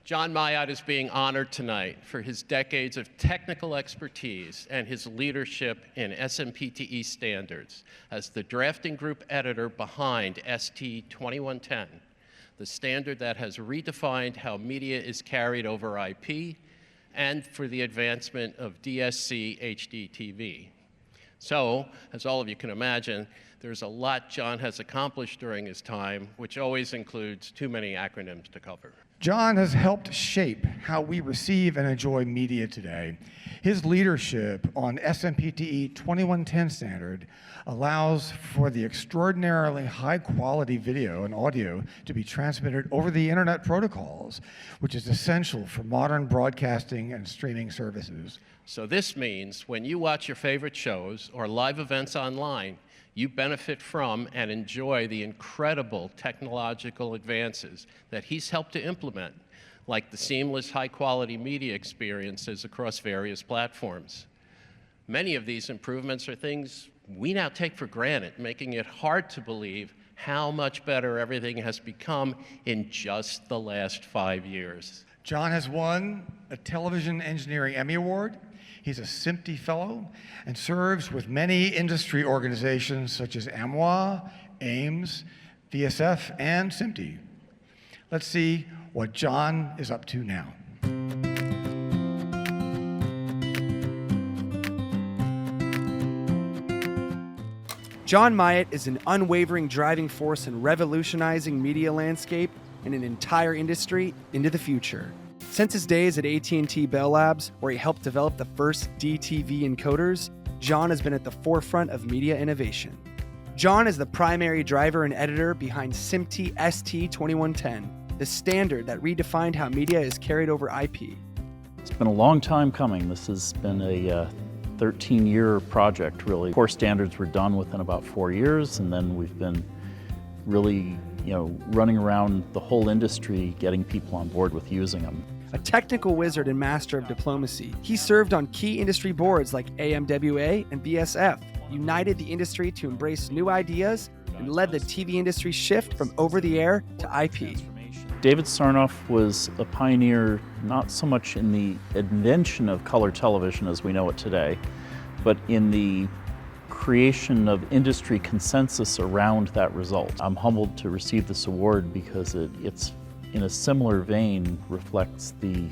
John Mailhot is being honored tonight for his decades of technical expertise and his leadership in SMPTE standards as the drafting group editor behind ST 2110, the standard that has redefined how media is carried over IP and for the advancement of DSC HDTV. So, as all of you can imagine, there's a lot John has accomplished during his time, which always includes too many acronyms to cover. John has helped shape how we receive and enjoy media today. His leadership on SMPTE 2110 standard allows for the extraordinarily high-quality video and audio to be transmitted over the internet protocols, which is essential for modern broadcasting and streaming services. So this means when you watch your favorite shows or live events online, you benefit from and enjoy the incredible technological advances that he's helped to implement, like the seamless high-quality media experiences across various platforms. Many of these improvements are things we now take for granted, making it hard to believe how much better everything has become in just the last 5 years. John has won a Television Engineering Emmy Award. He's a SMPTE Fellow and serves with many industry organizations such as AMWA, AIMS, VSF, and SMPTE. Let's see what John is up to now. John Mailhot is an unwavering driving force in revolutionizing media landscape and an entire industry into the future. Since his days at AT+T Bell Labs, where he helped develop the first DTV encoders, John has been at the forefront of media innovation. John is the primary driver and editor behind SMPTE ST 2110, the standard that redefined how media is carried over IP. It's been a long time coming. This has been a 13-year project, really. Core standards were done within about 4 years, and then we've been really, running around the whole industry, getting people on board with using them. A technical wizard and master of diplomacy, he served on key industry boards like AMWA and VSF, united the industry to embrace new ideas, and led the TV industry shift from over-the-air to IP. David Sarnoff was a pioneer not so much in the invention of color television as we know it today, but in the creation of industry consensus around that result. I'm humbled to receive this award because it's in a similar vein reflects the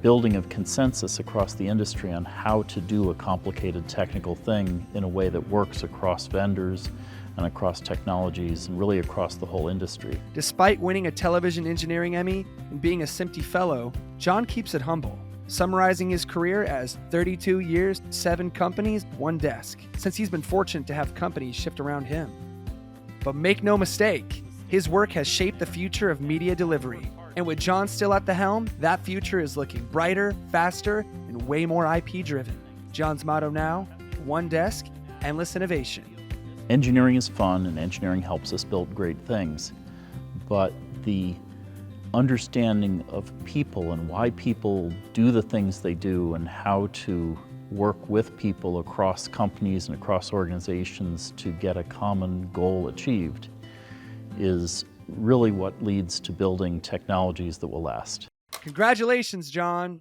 building of consensus across the industry on how to do a complicated technical thing in a way that works across vendors and across technologies and really across the whole industry. Despite winning a Television Engineering Emmy and being a SMPTE Fellow, John keeps it humble, summarizing his career as 32 years, 7 companies, 1 desk, since he's been fortunate to have companies shift around him. But make no mistake, his work has shaped the future of media delivery. And with John still at the helm, that future is looking brighter, faster, and way more IP-driven. John's motto now, 1 desk, endless innovation. Engineering is fun, and engineering helps us build great things. But the understanding of people and why people do the things they do and how to work with people across companies and across organizations to get a common goal achieved is really what leads to building technologies that will last. Congratulations, John.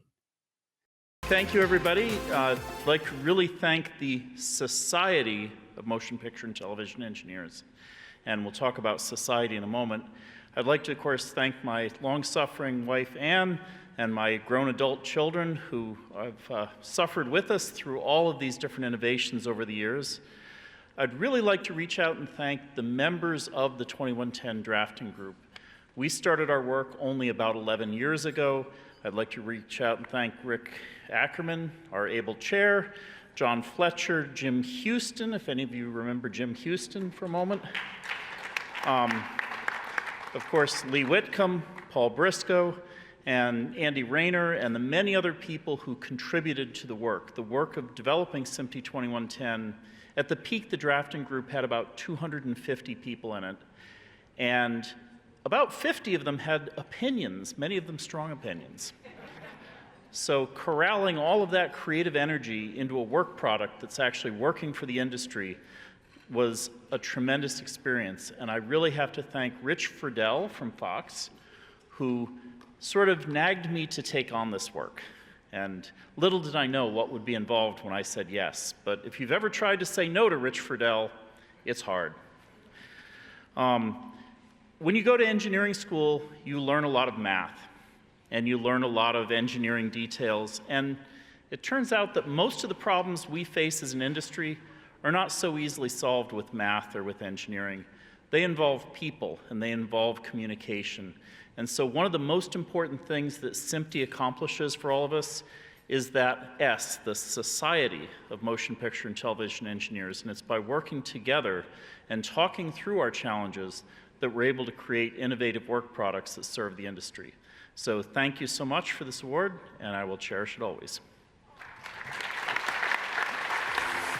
Thank you, everybody. I'd like to really thank the Society of Motion Picture and Television Engineers, and we'll talk about society in a moment. I'd like to, of course, thank my long-suffering wife, Anne, and my grown adult children who have suffered with us through all of these different innovations over the years. I'd really like to reach out and thank the members of the 2110 drafting group. We started our work only about 11 years ago. I'd like to reach out and thank Rick Ackerman, our able chair, John Fletcher, Jim Houston, if any of you remember Jim Houston for a moment. Of course, Lee Whitcomb, Paul Briscoe, and Andy Rayner, and the many other people who contributed to the work of developing SMPTE 2110. At the peak, the drafting group had about 250 people in it, and about 50 of them had opinions, many of them strong opinions. So corralling all of that creative energy into a work product that's actually working for the industry was a tremendous experience. And I really have to thank Rich Friedel from Fox, who sort of nagged me to take on this work. And little did I know what would be involved when I said yes. But if you've ever tried to say no to Rich Friedel, it's hard. When you go to engineering school, you learn a lot of math, and you learn a lot of engineering details. And it turns out that most of the problems we face as an industry are not so easily solved with math or with engineering. They involve people, and they involve communication. And so one of the most important things that SMPTE accomplishes for all of us is that S, the Society of Motion Picture and Television Engineers. And it's by working together and talking through our challenges that we're able to create innovative work products that serve the industry. So thank you so much for this award, and I will cherish it always.